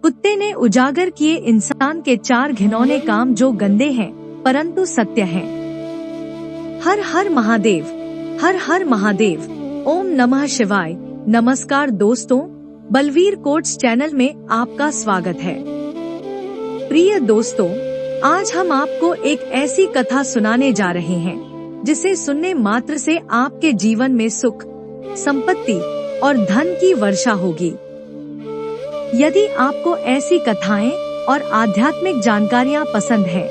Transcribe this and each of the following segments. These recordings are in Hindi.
कुत्ते ने उजागर किए इंसान के 4 घिनौने काम जो गंदे हैं परंतु सत्य हैं। हर हर महादेव, हर हर महादेव, ओम नमः शिवाय। नमस्कार दोस्तों, बलवीर कोट्स चैनल में आपका स्वागत है। प्रिय दोस्तों, आज हम आपको एक ऐसी कथा सुनाने जा रहे हैं जिसे सुनने मात्र से आपके जीवन में सुख, संपत्ति और धन की वर्षा होगी। यदि आपको ऐसी कथाएं और आध्यात्मिक जानकारियां पसंद हैं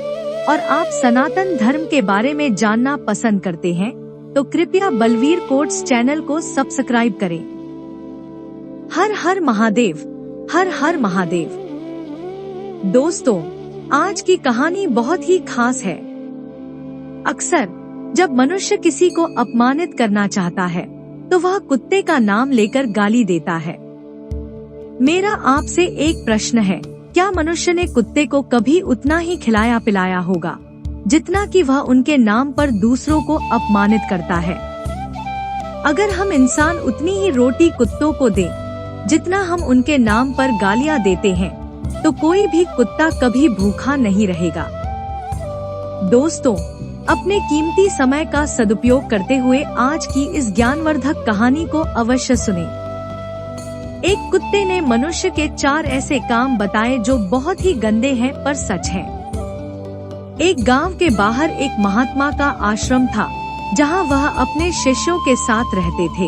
और आप सनातन धर्म के बारे में जानना पसंद करते हैं, तो कृपया बलवीर कोट्स चैनल को सब्सक्राइब करें। हर हर महादेव, हर हर महादेव। दोस्तों, आज की कहानी बहुत ही खास है। अक्सर जब मनुष्य किसी को अपमानित करना चाहता है तो वह कुत्ते का नाम लेकर गाली देता है। मेरा आपसे एक प्रश्न है, क्या मनुष्य ने कुत्ते को कभी उतना ही खिलाया पिलाया होगा जितना कि वह उनके नाम पर दूसरों को अपमानित करता है? अगर हम इंसान उतनी ही रोटी कुत्तों को दें जितना हम उनके नाम पर गालियां देते हैं, तो कोई भी कुत्ता कभी भूखा नहीं रहेगा। दोस्तों, अपने कीमती समय का सदुपयोग करते हुए आज की इस ज्ञानवर्धक कहानी को अवश्य सुनें। एक कुत्ते ने मनुष्य के 4 ऐसे काम बताए जो बहुत ही गंदे हैं पर सच हैं। एक गांव के बाहर एक महात्मा का आश्रम था जहां वह अपने शिष्यों के साथ रहते थे।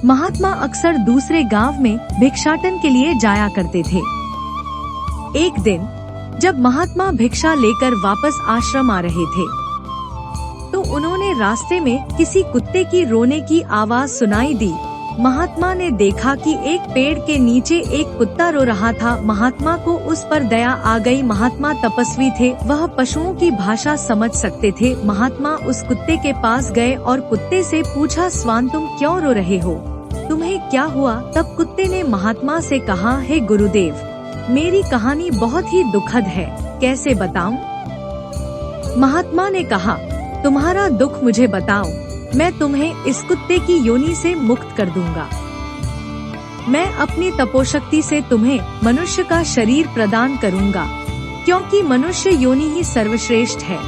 महात्मा अक्सर दूसरे गांव में भिक्षाटन के लिए जाया करते थे। एक दिन जब महात्मा भिक्षा लेकर वापस आश्रम आ रहे थे तो उन्होंने रास्ते में किसी कुत्ते की रोने की आवाज सुनाई दी। महात्मा ने देखा कि एक पेड़ के नीचे एक कुत्ता रो रहा था। महात्मा को उस पर दया आ गई। महात्मा तपस्वी थे, वह पशुओं की भाषा समझ सकते थे। महात्मा उस कुत्ते के पास गए और कुत्ते से पूछा, स्वान तुम क्यों रो रहे हो? तुम्हें क्या हुआ? तब कुत्ते ने महात्मा से कहा, हे गुरुदेव, मेरी कहानी बहुत ही दुखद है, कैसे बताऊं? महात्मा ने कहा, तुम्हारा दुख मुझे बताओ, मैं तुम्हें इस कुत्ते की योनि से मुक्त कर दूंगा। मैं अपनी तपोशक्ति से तुम्हें मनुष्य का शरीर प्रदान करूंगा, क्योंकि मनुष्य योनि ही सर्वश्रेष्ठ है,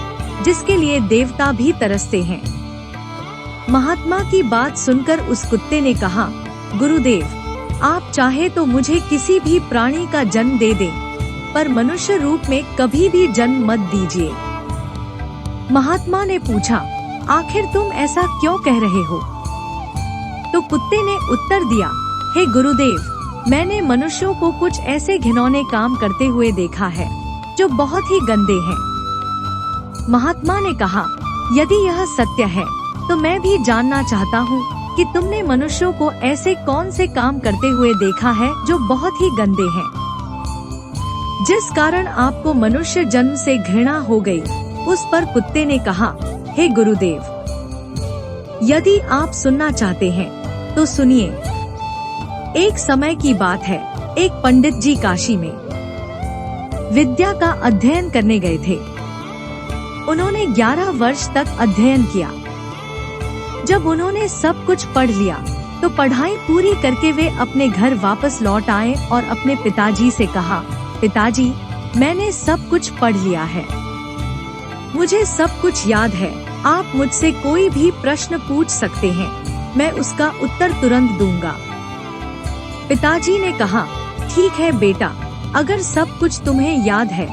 जिसके लिए देवता भी तरसते हैं। महात्मा की बात सुनकर उस कुत्ते ने कहा, गुरुदेव, आप चाहे तो मुझे किसी भी प्राणी का जन्म दे दें, पर मनुष्य रूप में कभी भी जन्म मत दीजिए। महात्मा ने पूछा, आखिर तुम ऐसा क्यों कह रहे हो? तो कुत्ते ने उत्तर दिया, हे गुरुदेव, मैंने मनुष्यों को कुछ ऐसे घिनौने काम करते हुए देखा है जो बहुत ही गंदे हैं। महात्मा ने कहा, यदि यह सत्य है तो मैं भी जानना चाहता हूँ कि तुमने मनुष्यों को ऐसे कौन से काम करते हुए देखा है जो बहुत ही गंदे हैं, जिस कारण आपको मनुष्य जन्म से घृणा हो गई। उस पर कुत्ते ने कहा, हे गुरुदेव, यदि आप सुनना चाहते हैं तो सुनिए। एक समय की बात है, एक पंडित जी काशी में विद्या का अध्ययन करने गए थे। उन्होंने 11 वर्ष तक अध्ययन किया। जब उन्होंने सब कुछ पढ़ लिया तो पढ़ाई पूरी करके वे अपने घर वापस लौट आए और अपने पिताजी से कहा, पिताजी, मैंने सब कुछ पढ़ लिया है, मुझे सब कुछ याद है, आप मुझसे कोई भी प्रश्न पूछ सकते हैं, मैं उसका उत्तर तुरंत दूंगा। पिताजी ने कहा, ठीक है बेटा, अगर सब कुछ तुम्हें याद है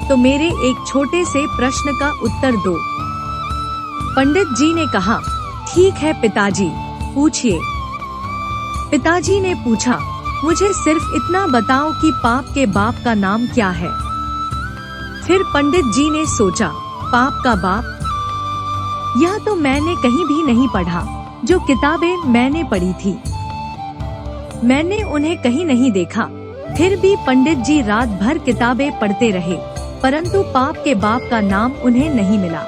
तो मेरे एक छोटे से प्रश्न का उत्तर दो। पंडित जी ने कहा, ठीक है पिताजी, पूछिए। पिताजी ने पूछा, मुझे सिर्फ इतना बताओ कि पाप के बाप का नाम क्या है? फिर पंडित जी ने सोचा, पाप का बाप? यह तो मैंने कहीं भी नहीं पढ़ा, जो किताबें मैंने पढ़ी थी मैंने उन्हें कहीं नहीं देखा। फिर भी पंडित जी रात भर किताबें पढ़ते रहे, परंतु पाप के बाप का नाम उन्हें नहीं मिला।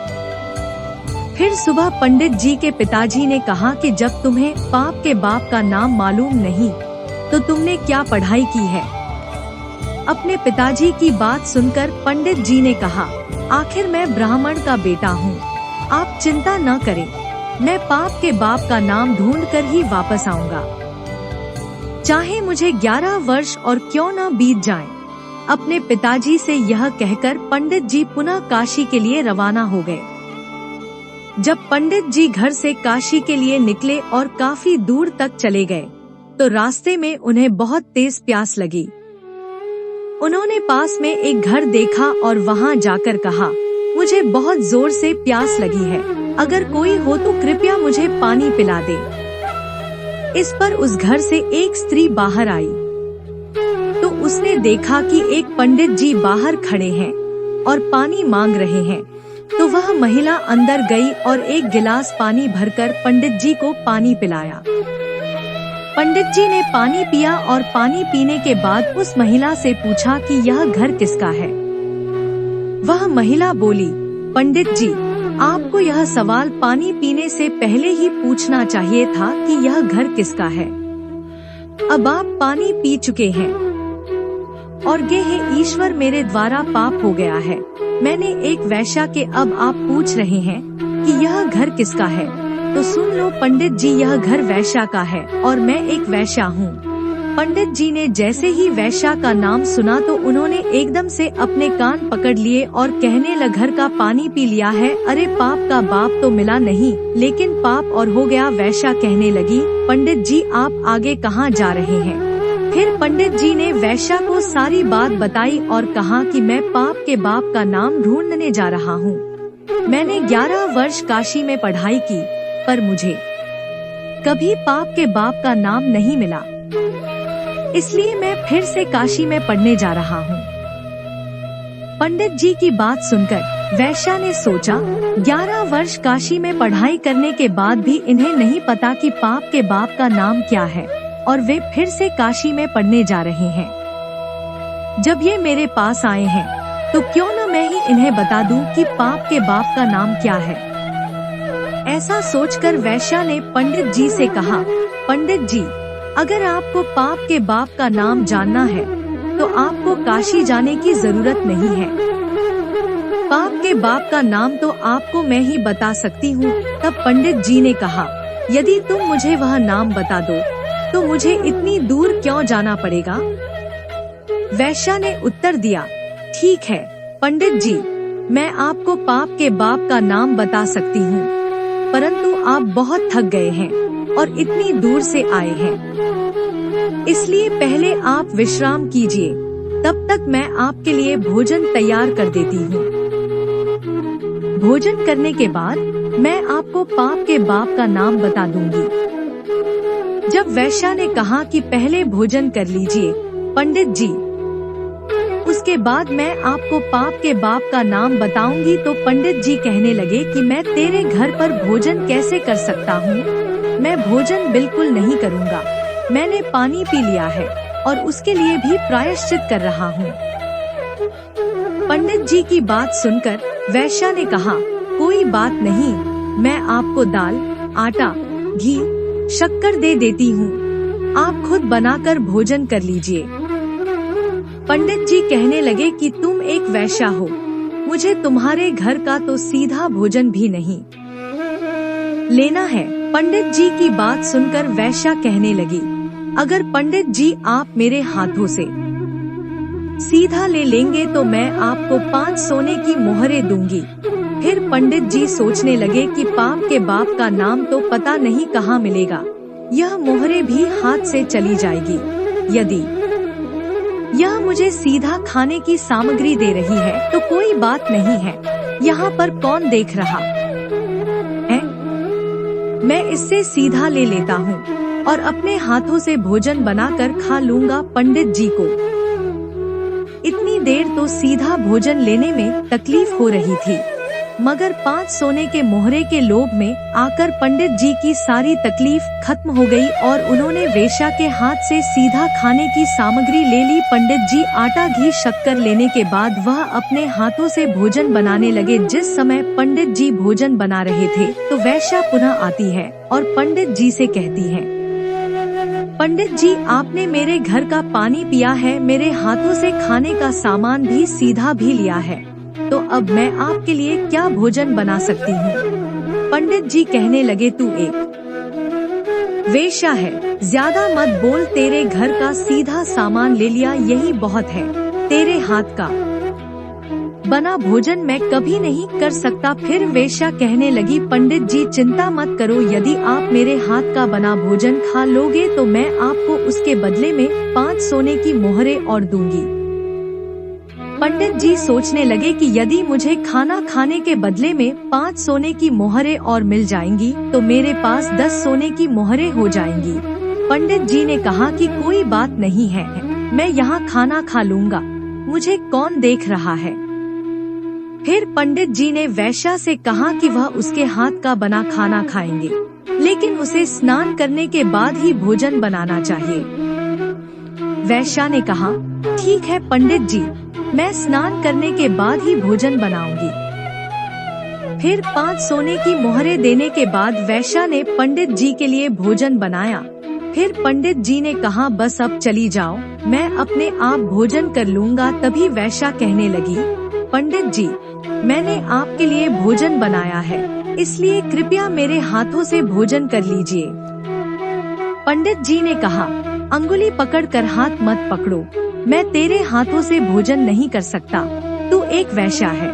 फिर सुबह पंडित जी के पिताजी ने कहा कि जब तुम्हें पाप के बाप का नाम मालूम नहीं तो तुमने क्या पढ़ाई की है? अपने पिताजी की बात सुनकर पंडित जी ने कहा, आखिर मैं ब्राह्मण का बेटा हूँ, आप चिंता न करें, मैं पाप के बाप का नाम ढूंढकर ही वापस आऊंगा। चाहे मुझे 11 वर्ष और क्यों न बीत जाएं। अपने पिताजी से यह कहकर पंडित जी पुनः काशी के लिए रवाना हो गए। जब पंडित जी घर से काशी के लिए निकले और काफी दूर तक चले गए तो रास्ते में उन्हें बहुत तेज प्यास लगी। उन्होंने पास में एक घर देखा और वहां जाकर कहा, मुझे बहुत जोर से प्यास लगी है, अगर कोई हो तो कृपया मुझे पानी पिला दे। इस पर उस घर से एक स्त्री बाहर आई तो उसने देखा कि एक पंडित जी बाहर खड़े हैं और पानी मांग रहे हैं, तो वह महिला अंदर गई और एक गिलास पानी भरकर पंडित जी को पानी पिलाया। पंडित जी ने पानी पिया और पानी पीने के बाद उस महिला से पूछा कि यह घर किसका है। वह महिला बोली, पंडित जी, आपको यह सवाल पानी पीने से पहले ही पूछना चाहिए था कि यह घर किसका है। अब आप पानी पी चुके हैं और गे हे ईश्वर, मेरे द्वारा पाप हो गया है। मैंने एक वैश्या के, अब आप पूछ रहे हैं कि यह घर किसका है, तो सुन लो पंडित जी, यह घर वैश्या का है और मैं एक वैश्या हूँ। पंडित जी ने जैसे ही वैश्या का नाम सुना तो उन्होंने एकदम से अपने कान पकड़ लिए और कहने लगे, घर का पानी पी लिया है, अरे पाप का बाप तो मिला नहीं, लेकिन पाप और हो गया। वैश्या कहने लगी, पंडित जी आप आगे कहाँ जा रहे हैं। फिर पंडित जी ने वैश्या को सारी बात बताई और कहा कि मैं पाप के बाप का नाम ढूंढने जा रहा हूँ। मैंने 11 वर्ष काशी में पढ़ाई की पर मुझे कभी पाप के बाप का नाम नहीं मिला, इसलिए मैं फिर से काशी में पढ़ने जा रहा हूँ। पंडित जी की बात सुनकर वैश्या ने सोचा, 11 वर्ष काशी में पढ़ाई करने के बाद भी इन्हें नहीं पता कि पाप के बाप का नाम क्या है और वे फिर से काशी में पढ़ने जा रहे हैं। जब ये मेरे पास आए हैं तो क्यों न मैं ही इन्हें बता दूं कि पाप के बाप का नाम क्या है। ऐसा सोचकर वैश्या ने पंडित जी से कहा, पंडित जी, अगर आपको पाप के बाप का नाम जानना है तो आपको काशी जाने की जरूरत नहीं है। पाप के बाप का नाम तो आपको मैं ही बता सकती हूँ। तब पंडित जी ने कहा, यदि तुम मुझे वह नाम बता दो तो मुझे इतनी दूर क्यों जाना पड़ेगा। वैश्या ने उत्तर दिया, ठीक है पंडित जी, मैं आपको पाप के बाप का नाम बता सकती हूँ, परंतु आप बहुत थक गए हैं और इतनी दूर से आए हैं, इसलिए पहले आप विश्राम कीजिए, तब तक मैं आपके लिए भोजन तैयार कर देती हूँ। भोजन करने के बाद मैं आपको पाप के बाप का नाम बता दूंगी। जब वैश्या ने कहा कि पहले भोजन कर लीजिए पंडित जी, उसके बाद मैं आपको पाप के बाप का नाम बताऊंगी, तो पंडित जी कहने लगे कि मैं तेरे घर पर भोजन कैसे कर सकता हूँ। मैं भोजन बिल्कुल नहीं करूँगा, मैंने पानी पी लिया है और उसके लिए भी प्रायश्चित कर रहा हूँ। पंडित जी की बात सुनकर वैश्या ने कहा, कोई बात नहीं, मैं आपको दाल, आटा, घी, शक्कर दे देती हूँ, आप खुद बनाकर भोजन कर लीजिए। पंडित जी कहने लगे कि तुम एक वैश्या हो, मुझे तुम्हारे घर का तो सीधा भोजन भी नहीं लेना है। पंडित जी की बात सुनकर वैश्या कहने लगी, अगर पंडित जी आप मेरे हाथों से सीधा ले लेंगे तो मैं आपको 5 सोने की मोहरें दूंगी। फिर पंडित जी सोचने लगे कि पाप के बाप का नाम तो पता नहीं कहाँ मिलेगा, यह मोहरें भी हाथ से चली जाएगी। यदि यह मुझे सीधा खाने की सामग्री दे रही है तो कोई बात नहीं है, यहाँ पर कौन देख रहा है, मैं इससे सीधा ले लेता हूँ और अपने हाथों से भोजन बनाकर खा लूँगा। पंडित जी को इतनी देर तो सीधा भोजन लेने में तकलीफ हो रही थी, मगर 5 सोने के मोहरे के लोभ में आकर पंडित जी की सारी तकलीफ खत्म हो गई और उन्होंने वेश्या के हाथ से सीधा खाने की सामग्री ले ली। पंडित जी आटा, घी, शक्कर लेने के बाद वह अपने हाथों से भोजन बनाने लगे। जिस समय पंडित जी भोजन बना रहे थे तो वैश्या पुनः आती है और पंडित जी से कहती है, पंडित जी आपने मेरे घर का पानी पिया है, मेरे हाथों से खाने का सामान भी सीधा भी लिया है, तो अब मैं आपके लिए क्या भोजन बना सकती हूँ। पंडित जी कहने लगे, तू एक वेश्या है, ज्यादा मत बोल, तेरे घर का सीधा सामान ले लिया यही बहुत है। तेरे हाथ का बना भोजन मैं कभी नहीं कर सकता। फिर वेश्या कहने लगी, पंडित जी चिंता मत करो, यदि आप मेरे हाथ का बना भोजन खा लोगे तो मैं आपको उसके बदले में 5 सोने की मोहरें और दूंगी। पंडित जी सोचने लगे कि यदि मुझे खाना खाने के बदले में 5 सोने की मोहरें और मिल जाएंगी तो मेरे पास 10 सोने की मोहरें हो जाएंगी। पंडित जी ने कहा कि कोई बात नहीं है, मैं यहाँ खाना खा लूँगा, मुझे कौन देख रहा है। फिर पंडित जी ने वेश्या से कहा कि वह उसके हाथ का बना खाना खाएंगे, लेकिन उसे स्नान करने के बाद ही भोजन बनाना चाहिए। वेश्या ने कहा, ठीक है पंडित जी, मैं स्नान करने के बाद ही भोजन बनाऊंगी। फिर 5 सोने की मोहरें देने के बाद वेश्या ने पंडित जी के लिए भोजन बनाया। फिर पंडित जी ने कहा, बस अब चली जाओ, मैं अपने आप भोजन कर लूँगा। तभी वेश्या कहने लगी, पंडित जी मैंने आपके लिए भोजन बनाया है, इसलिए कृपया मेरे हाथों से भोजन कर लीजिए। पंडित जी ने कहा, अंगुली पकड़कर हाथ मत पकड़ो, मैं तेरे हाथों से भोजन नहीं कर सकता, तू एक वेश्या है।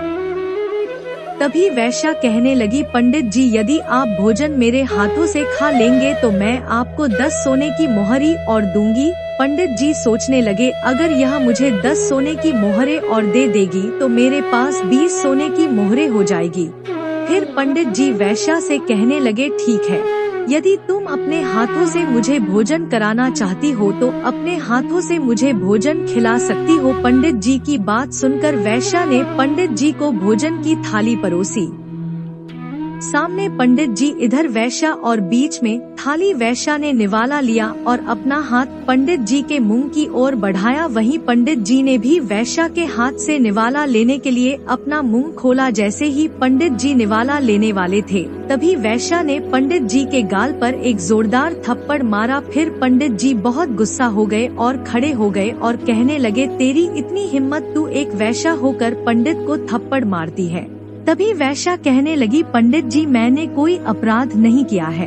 तभी वेश्या कहने लगी, पंडित जी यदि आप भोजन मेरे हाथों से खा लेंगे तो मैं आपको 10 सोने की मोहरी और दूंगी। पंडित जी सोचने लगे, अगर यह मुझे 10 सोने की मोहरें और दे देगी तो मेरे पास 20 सोने की मोहरें हो जाएगी। फिर पंडित जी वेश्या से कहने लगे, ठीक है, यदि तुम अपने हाथों से मुझे भोजन कराना चाहती हो तो अपने हाथों से मुझे भोजन खिला सकती हो। पंडित जी की बात सुनकर वेश्या ने पंडित जी को भोजन की थाली परोसी। सामने पंडित जी, इधर वेश्या और बीच में थाली। वेश्या ने निवाला लिया और अपना हाथ पंडित जी के मुंह की ओर बढ़ाया। वहीं पंडित जी ने भी वेश्या के हाथ से निवाला लेने के लिए अपना मुंह खोला। जैसे ही पंडित जी निवाला लेने वाले थे तभी वेश्या ने पंडित जी के गाल पर एक जोरदार थप्पड़ मारा। फिर पंडित जी बहुत गुस्सा हो गए और खड़े हो गए और कहने लगे, तेरी इतनी हिम्मत, तू एक वेश्या होकर पंडित को थप्पड़ मारती है। तभी वेश्या कहने लगी, पंडित जी मैंने कोई अपराध नहीं किया है,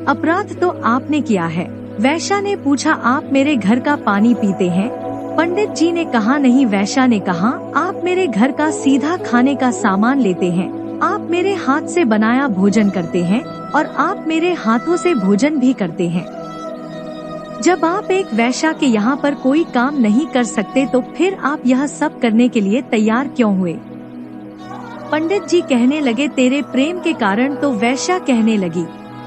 अपराध तो आपने किया है। वेश्या ने पूछा, आप मेरे घर का पानी पीते हैं? पंडित जी ने कहा, नहीं। वेश्या ने कहा, आप मेरे घर का सीधा खाने का सामान लेते हैं, आप मेरे हाथ से बनाया भोजन करते हैं और आप मेरे हाथों से भोजन भी करते हैं। जब आप एक वेश्या के यहाँ पर कोई काम नहीं कर सकते तो फिर आप यह सब करने के लिए तैयार क्यों हुए? पंडित जी कहने लगे, तेरे प्रेम के कारण। तो वेश्या कहने लगी,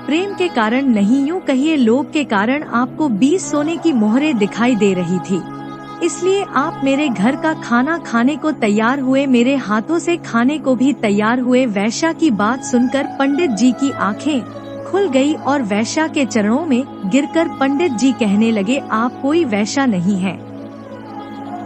प्रेम के कारण नहीं, यूँ कहिए लोभ के कारण आपको 20 सोने की मोहरें दिखाई दे रही थी, इसलिए आप मेरे घर का खाना खाने को तैयार हुए, मेरे हाथों से खाने को भी तैयार हुए। वेश्या की बात सुनकर पंडित जी की आंखें खुल गई और वेश्या के चरणों में गिरकर पंडित जी कहने लगे, आप कोई वेश्या नहीं है,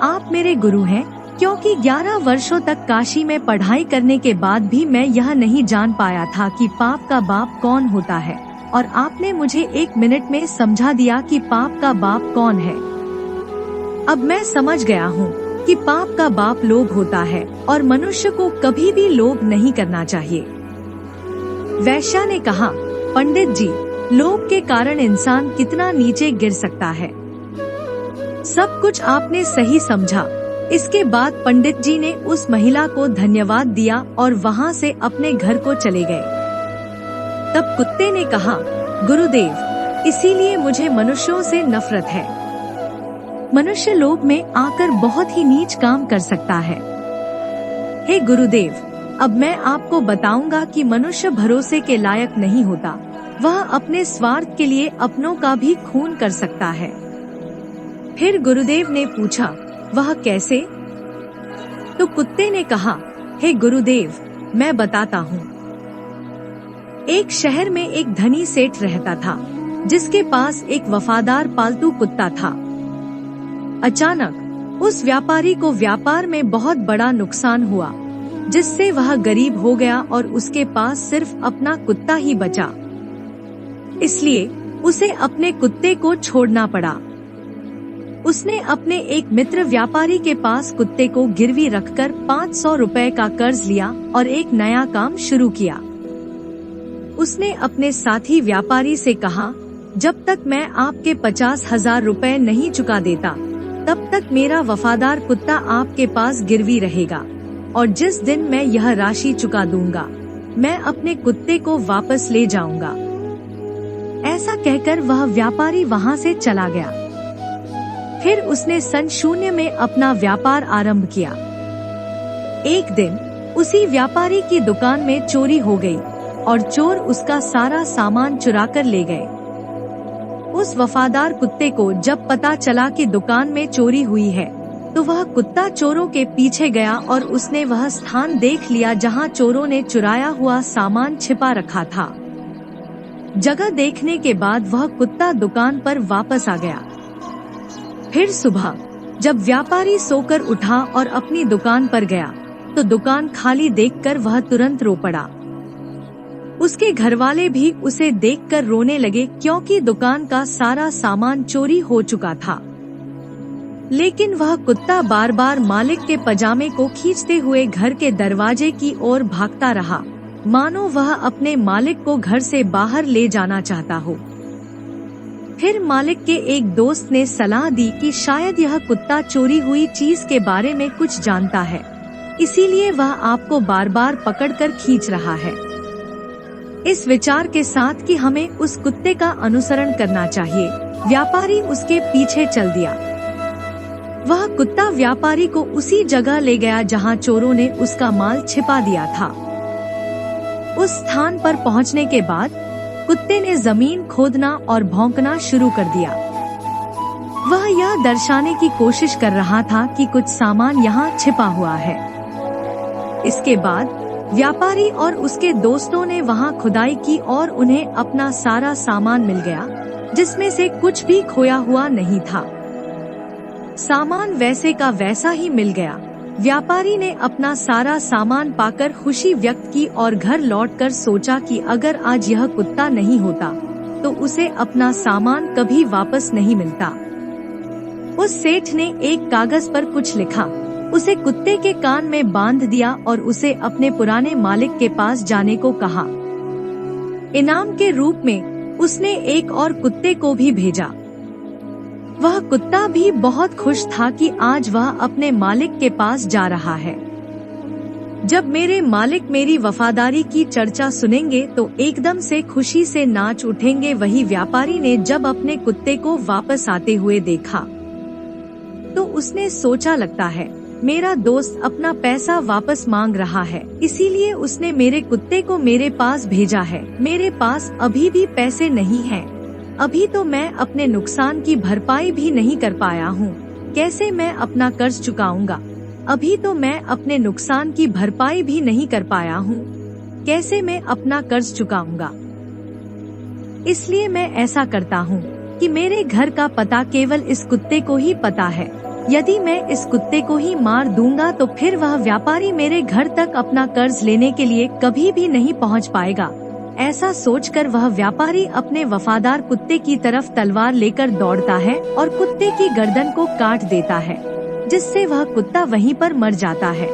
आप मेरे गुरु हैं। क्योंकि 11 वर्षों तक काशी में पढ़ाई करने के बाद भी मैं यह नहीं जान पाया था कि पाप का बाप कौन होता है, और आपने मुझे 1 मिनट में समझा दिया कि पाप का बाप कौन है। अब मैं समझ गया हूँ कि पाप का बाप लोभ होता है और मनुष्य को कभी भी लोभ नहीं करना चाहिए। वेश्या ने कहा, पंडित जी लोभ के कारण इंसान कितना नीचे गिर सकता है। सब कुछ आपने सही समझा। इसके बाद पंडित जी ने उस महिला को धन्यवाद दिया और वहाँ से अपने घर को चले गए। तब कुत्ते ने कहा, गुरुदेव इसीलिए मुझे मनुष्यों से नफरत है। मनुष्य लोभ में आकर बहुत ही नीच काम कर सकता है। हे गुरुदेव, अब मैं आपको बताऊंगा कि मनुष्य भरोसे के लायक नहीं होता, वह अपने स्वार्थ के लिए अपनों का भी खून कर सकता है। फिर गुरुदेव ने पूछा, वह कैसे? तो कुत्ते ने कहा, हे गुरुदेव मैं बताता हूँ। एक शहर में एक धनी सेठ रहता था जिसके पास एक वफादार पालतू कुत्ता था। अचानक उस व्यापारी को व्यापार में बहुत बड़ा नुकसान हुआ, जिससे वह गरीब हो गया और उसके पास सिर्फ अपना कुत्ता ही बचा। इसलिए उसे अपने कुत्ते को छोड़ना पड़ा। उसने अपने एक मित्र व्यापारी के पास कुत्ते को गिरवी रखकर 500 रुपए का कर्ज लिया और एक नया काम शुरू किया। उसने अपने साथी व्यापारी से कहा, जब तक मैं आपके 50,000 रुपए नहीं चुका देता, तब तक मेरा वफादार कुत्ता आपके पास गिरवी रहेगा, और जिस दिन मैं यह राशि चुका दूंगा, मैं अपने कुत्ते को वापस ले जाऊंगा। ऐसा कहकर वह व्यापारी वहां से चला गया। फिर उसने सन 0 में अपना व्यापार आरंभ किया। एक दिन उसी व्यापारी की दुकान में चोरी हो गई और चोर उसका सारा सामान चुरा कर ले गए। उस वफादार कुत्ते को जब पता चला कि दुकान में चोरी हुई है, तो वह कुत्ता चोरों के पीछे गया और उसने वह स्थान देख लिया जहां चोरों ने चुराया हुआ सामान छिपा रखा था। जगह देखने के बाद वह कुत्ता दुकान पर वापस आ गया। फिर सुबह जब व्यापारी सोकर उठा और अपनी दुकान पर गया, तो दुकान खाली देखकर वह तुरंत रो पड़ा। उसके घरवाले भी उसे देखकर रोने लगे, क्योंकि दुकान का सारा सामान चोरी हो चुका था। लेकिन वह कुत्ता बार बार मालिक के पजामे को खींचते हुए घर के दरवाजे की ओर भागता रहा, मानो वह अपने मालिक को घर से बाहर ले जाना चाहता हो। फिर मालिक के एक दोस्त ने सलाह दी कि शायद यह कुत्ता चोरी हुई चीज के बारे में कुछ जानता है, इसीलिए वह आपको बार बार पकड़कर खींच रहा है। इस विचार के साथ कि हमें उस कुत्ते का अनुसरण करना चाहिए, व्यापारी उसके पीछे चल दिया। वह कुत्ता व्यापारी को उसी जगह ले गया जहां चोरों ने उसका माल छिपा दिया था। उस स्थान पर पहुंचने के बाद कुत्ते ने जमीन खोदना और भौंकना शुरू कर दिया। वह यह दर्शाने की कोशिश कर रहा था कि कुछ सामान यहाँ छिपा हुआ है। इसके बाद व्यापारी और उसके दोस्तों ने वहां खुदाई की और उन्हें अपना सारा सामान मिल गया, जिसमें से कुछ भी खोया हुआ नहीं था। सामान वैसे का वैसा ही मिल गया। व्यापारी ने अपना सारा सामान पाकर खुशी व्यक्त की और घर लौटकर सोचा कि अगर आज यह कुत्ता नहीं होता, तो उसे अपना सामान कभी वापस नहीं मिलता। उस सेठ ने एक कागज पर कुछ लिखा, उसे कुत्ते के कान में बांध दिया और उसे अपने पुराने मालिक के पास जाने को कहा। इनाम के रूप में उसने एक और कुत्ते को भी भेजा। वह कुत्ता भी बहुत खुश था कि आज वह अपने मालिक के पास जा रहा है। जब मेरे मालिक मेरी वफादारी की चर्चा सुनेंगे तो एकदम से खुशी से नाच उठेंगे। वही व्यापारी ने जब अपने कुत्ते को वापस आते हुए देखा, तो उसने सोचा, लगता है मेरा दोस्त अपना पैसा वापस मांग रहा है, इसीलिए उसने मेरे कुत्ते को मेरे पास भेजा है। मेरे पास अभी भी पैसे नहीं हैं। अभी तो मैं अपने नुकसान की भरपाई भी नहीं कर पाया हूँ। कैसे मैं अपना कर्ज चुकाऊंगा? अभी तो मैं अपने नुकसान की भरपाई भी नहीं कर पाया हूँ। कैसे मैं अपना कर्ज चुकाऊंगा? इसलिए मैं ऐसा करता हूँ कि मेरे घर का पता केवल इस कुत्ते को ही पता है। यदि मैं इस कुत्ते को ही मार दूंगा तो फिर वह व्यापारी मेरे घर तक अपना कर्ज लेने के लिए कभी भी नहीं पहुंच पाएगा। ऐसा सोचकर वह व्यापारी अपने वफादार कुत्ते की तरफ तलवार लेकर दौड़ता है और कुत्ते की गर्दन को काट देता है, जिससे वह कुत्ता वहीं पर मर जाता है।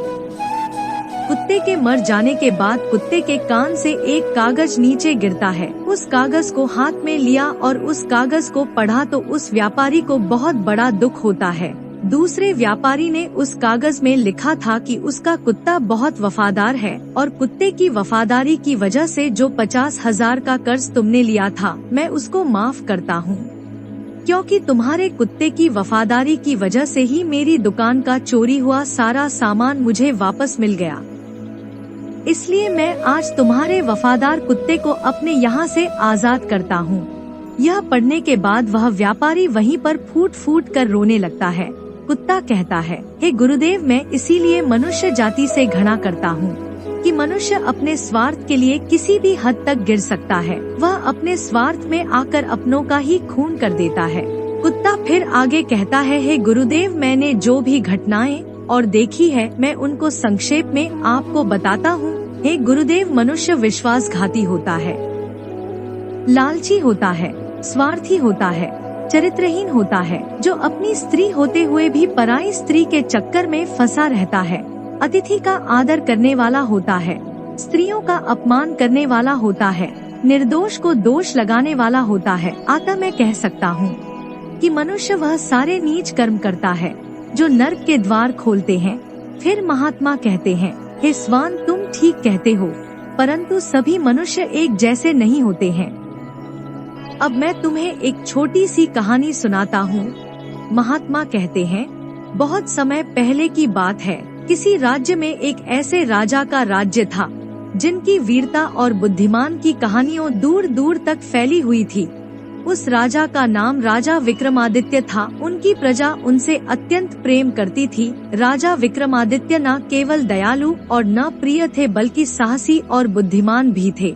कुत्ते के मर जाने के बाद कुत्ते के कान से एक कागज नीचे गिरता है। उस कागज को हाथ में लिया और उस कागज को पढ़ा तो उस व्यापारी को बहुत बड़ा दुख होता है। दूसरे व्यापारी ने उस कागज में लिखा था कि उसका कुत्ता बहुत वफादार है और कुत्ते की वफादारी की वजह से जो 50,000 का कर्ज तुमने लिया था, मैं उसको माफ करता हूँ, क्योंकि तुम्हारे कुत्ते की वफादारी की वजह से ही मेरी दुकान का चोरी हुआ सारा सामान मुझे वापस मिल गया। इसलिए मैं आज तुम्हारे वफादार कुत्ते को अपने यहाँ से आजाद करता हूँ। यह पढ़ने के बाद वह व्यापारी वहीं पर फूट फूट कर रोने लगता है। कुत्ता कहता है, हे गुरुदेव, मैं इसीलिए मनुष्य जाति से घृणा करता हूँ कि मनुष्य अपने स्वार्थ के लिए किसी भी हद तक गिर सकता है। वह अपने स्वार्थ में आकर अपनों का ही खून कर देता है। कुत्ता फिर आगे कहता है, हे गुरुदेव, मैंने जो भी घटनाएं और देखी है, मैं उनको संक्षेप में आपको बताता हूँ। हे गुरुदेव, मनुष्य विश्वासघाती होता है, लालची होता है, स्वार्थी होता है, चरित्रहीन होता है, जो अपनी स्त्री होते हुए भी पराई स्त्री के चक्कर में फंसा रहता है, अतिथि का आदर करने वाला होता है, स्त्रियों का अपमान करने वाला होता है, निर्दोष को दोष लगाने वाला होता है। अतः मैं कह सकता हूँ कि मनुष्य वह सारे नीच कर्म करता है जो नर्क के द्वार खोलते हैं। फिर महात्मा कहते हैं, हे स्वान, तुम ठीक कहते हो, परंतु सभी मनुष्य एक जैसे नहीं होते हैं। अब मैं तुम्हें एक छोटी सी कहानी सुनाता हूँ। महात्मा कहते हैं, बहुत समय पहले की बात है, किसी राज्य में एक ऐसे राजा का राज्य था जिनकी वीरता और बुद्धिमान की कहानियों दूर दूर तक फैली हुई थी। उस राजा का नाम राजा विक्रमादित्य था। उनकी प्रजा उनसे अत्यंत प्रेम करती थी। राजा विक्रमादित्य न केवल दयालु और न प्रिय थे, बल्कि साहसी और बुद्धिमान भी थे।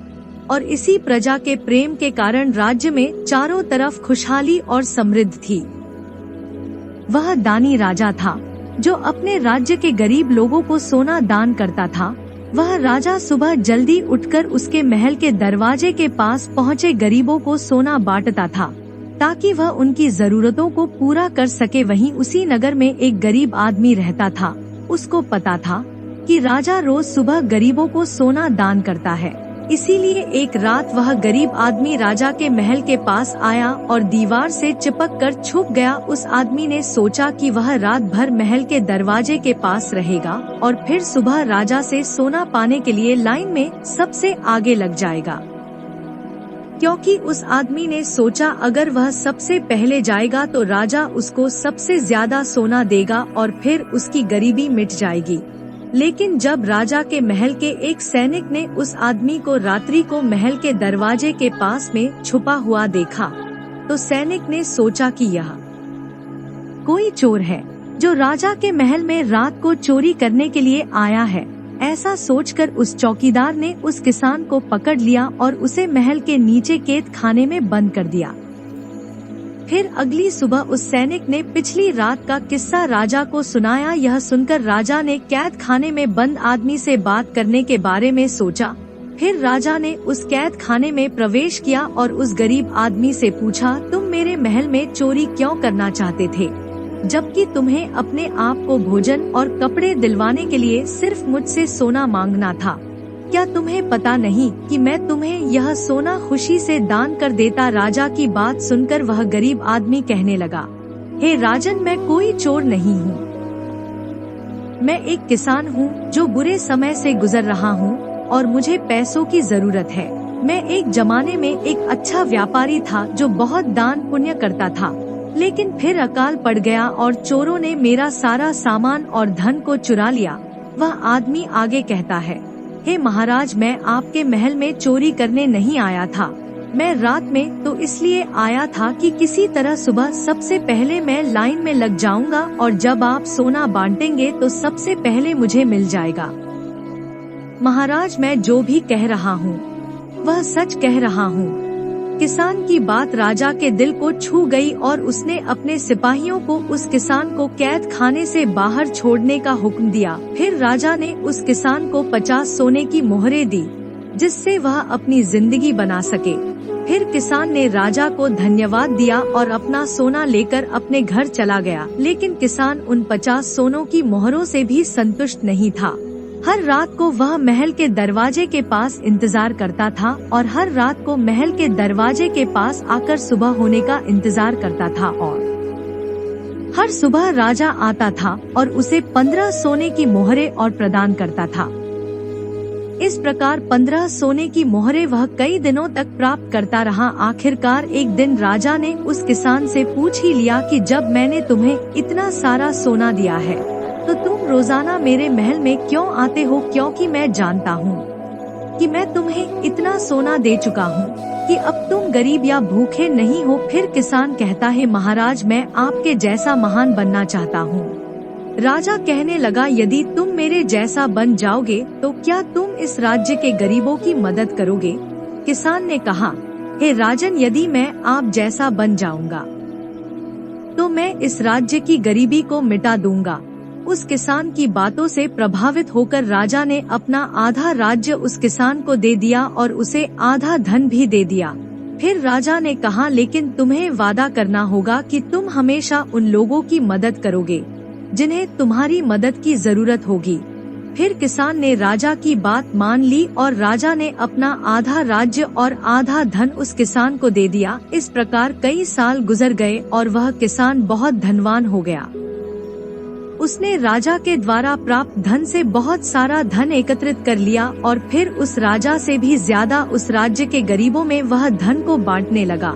और इसी प्रजा के प्रेम के कारण राज्य में चारों तरफ खुशहाली और समृद्धि थी। वह दानी राजा था जो अपने राज्य के गरीब लोगों को सोना दान करता था। वह राजा सुबह जल्दी उठकर उसके महल के दरवाजे के पास पहुँचे गरीबों को सोना बांटता था ताकि वह उनकी जरूरतों को पूरा कर सके। वहीं उसी नगर में एक गरीब आदमी रहता था। उसको पता था कि राजा रोज सुबह गरीबों को सोना दान करता है, इसीलिए एक रात वह गरीब आदमी राजा के महल के पास आया और दीवार से चिपक कर छुप गया। उस आदमी ने सोचा कि वह रात भर महल के दरवाजे के पास रहेगा और फिर सुबह राजा से सोना पाने के लिए लाइन में सबसे आगे लग जाएगा, क्योंकि उस आदमी ने सोचा अगर वह सबसे पहले जाएगा तो राजा उसको सबसे ज्यादा सोना देगा और फिर उसकी गरीबी मिट जाएगी। लेकिन जब राजा के महल के एक सैनिक ने उस आदमी को रात्रि को महल के दरवाजे के पास में छुपा हुआ देखा तो सैनिक ने सोचा कि यह कोई चोर है जो राजा के महल में रात को चोरी करने के लिए आया है। ऐसा सोचकर उस चौकीदार ने उस किसान को पकड़ लिया और उसे महल के नीचे कैद खाने में बंद कर दिया। फिर अगली सुबह उस सैनिक ने पिछली रात का किस्सा राजा को सुनाया। यह सुनकर राजा ने कैद खाने में बंद आदमी से बात करने के बारे में सोचा। फिर राजा ने उस कैद खाने में प्रवेश किया और उस गरीब आदमी से पूछा, तुम मेरे महल में चोरी क्यों करना चाहते थे, जबकि तुम्हें अपने आप को भोजन और कपड़े दिलवाने के लिए सिर्फ मुझसे सोना मांगना था। क्या तुम्हें पता नहीं कि मैं तुम्हें यह सोना खुशी से दान कर देता। राजा की बात सुनकर वह गरीब आदमी कहने लगा, हे राजन, मैं कोई चोर नहीं हूँ। मैं एक किसान हूँ जो बुरे समय से गुजर रहा हूँ और मुझे पैसों की जरूरत है। मैं एक जमाने में एक अच्छा व्यापारी था जो बहुत दान पुण्य करता था, लेकिन फिर अकाल पड़ गया और चोरों ने मेरा सारा सामान और धन को चुरा लिया। वह आदमी आगे कहता है, हे महाराज, मैं आपके महल में चोरी करने नहीं आया था। मैं रात में तो इसलिए आया था कि किसी तरह सुबह सबसे पहले मैं लाइन में लग जाऊंगा और जब आप सोना बांटेंगे तो सबसे पहले मुझे मिल जाएगा। महाराज, मैं जो भी कह रहा हूँ वह सच कह रहा हूँ। किसान की बात राजा के दिल को छू गई और उसने अपने सिपाहियों को उस किसान को कैद खाने से बाहर छोड़ने का हुक्म दिया। फिर राजा ने उस किसान को 50 सोने की मोहरें दी जिससे वह अपनी जिंदगी बना सके। फिर किसान ने राजा को धन्यवाद दिया और अपना सोना लेकर अपने घर चला गया। लेकिन किसान उन 50 सोनों की मोहरों से भी संतुष्ट नहीं था। हर रात को वह महल के दरवाजे के पास इंतजार करता था और हर रात को महल के दरवाजे के पास आकर सुबह होने का इंतजार करता था और हर सुबह राजा आता था और उसे 15 सोने की मोहरें और प्रदान करता था। इस प्रकार 15 सोने की मोहरें वह कई दिनों तक प्राप्त करता रहा। आखिरकार एक दिन राजा ने उस किसान से पूछ ही लिया कि जब मैंने तुम्हें इतना सारा सोना दिया है तो तुम रोजाना मेरे महल में क्यों आते हो, क्योंकि मैं जानता हूँ कि मैं तुम्हें इतना सोना दे चुका हूँ कि अब तुम गरीब या भूखे नहीं हो। फिर किसान कहता है, महाराज, मैं आपके जैसा महान बनना चाहता हूँ। राजा कहने लगा, यदि तुम मेरे जैसा बन जाओगे तो क्या तुम इस राज्य के गरीबों की मदद करोगे? किसान ने कहा, हे राजन, यदि मैं आप जैसा बन जाऊंगा तो मैं इस राज्य की गरीबी को मिटा दूंगा। उस किसान की बातों से प्रभावित होकर राजा ने अपना आधा राज्य उस किसान को दे दिया और उसे आधा धन भी दे दिया। फिर राजा ने कहा, लेकिन तुम्हें वादा करना होगा कि तुम हमेशा उन लोगों की मदद करोगे जिन्हें तुम्हारी मदद की जरूरत होगी। फिर किसान ने राजा की बात मान ली और राजा ने अपना आधा राज्य और आधा धन उस किसान को दे दिया। इस प्रकार कई साल गुजर गए और वह किसान बहुत धनवान हो गया। उसने राजा के द्वारा प्राप्त धन से बहुत सारा धन एकत्रित कर लिया और फिर उस राजा से भी ज्यादा उस राज्य के गरीबों में वह धन को बांटने लगा।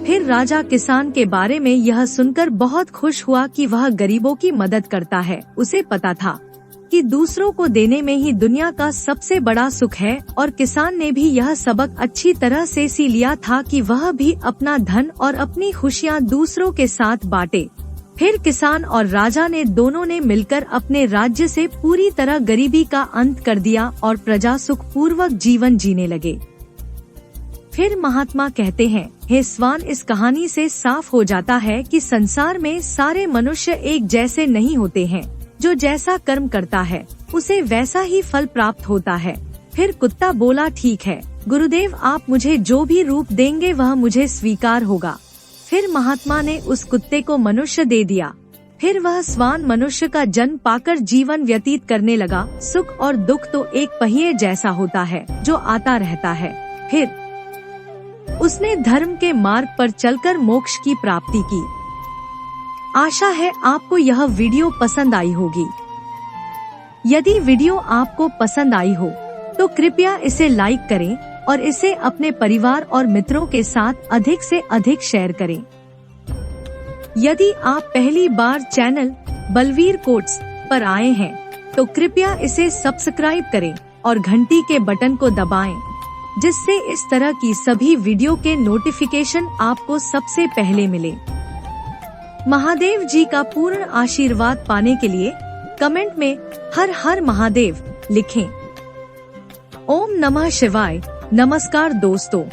फिर राजा किसान के बारे में यह सुनकर बहुत खुश हुआ कि वह गरीबों की मदद करता है। उसे पता था कि दूसरों को देने में ही दुनिया का सबसे बड़ा सुख है और किसान ने भी यह सबक अच्छी तरह से सीख लिया था कि वह भी अपना धन और अपनी खुशियाँ दूसरों के साथ बांटे। फिर किसान और राजा ने दोनों ने मिलकर अपने राज्य से पूरी तरह गरीबी का अंत कर दिया और प्रजा सुख पूर्वक जीवन जीने लगे। फिर महात्मा कहते हैं, हे स्वान, इस कहानी से साफ हो जाता है कि संसार में सारे मनुष्य एक जैसे नहीं होते हैं। जो जैसा कर्म करता है उसे वैसा ही फल प्राप्त होता है। फिर कुत्ता बोला, ठीक है गुरुदेव, आप मुझे जो भी रूप देंगे वह मुझे स्वीकार होगा। फिर महात्मा ने उस कुत्ते को मनुष्य दे दिया। फिर वह स्वान मनुष्य का जन्म पाकर जीवन व्यतीत करने लगा। सुख और दुख तो एक पहिए जैसा होता है जो आता रहता है। फिर उसने धर्म के मार्ग पर चलकर मोक्ष की प्राप्ति की। आशा है आपको यह वीडियो पसंद आई होगी। यदि वीडियो आपको पसंद आई हो तो कृपया इसे लाइक करें और इसे अपने परिवार और मित्रों के साथ अधिक से अधिक शेयर करें। यदि आप पहली बार चैनल बलवीर कोट्स पर आए हैं तो कृपया इसे सब्सक्राइब करें और घंटी के बटन को दबाएं, जिससे इस तरह की सभी वीडियो के नोटिफिकेशन आपको सबसे पहले मिले। महादेव जी का पूर्ण आशीर्वाद पाने के लिए कमेंट में हर हर महादेव लिखें। ओम नमः शिवाय। नमस्कार दोस्तों।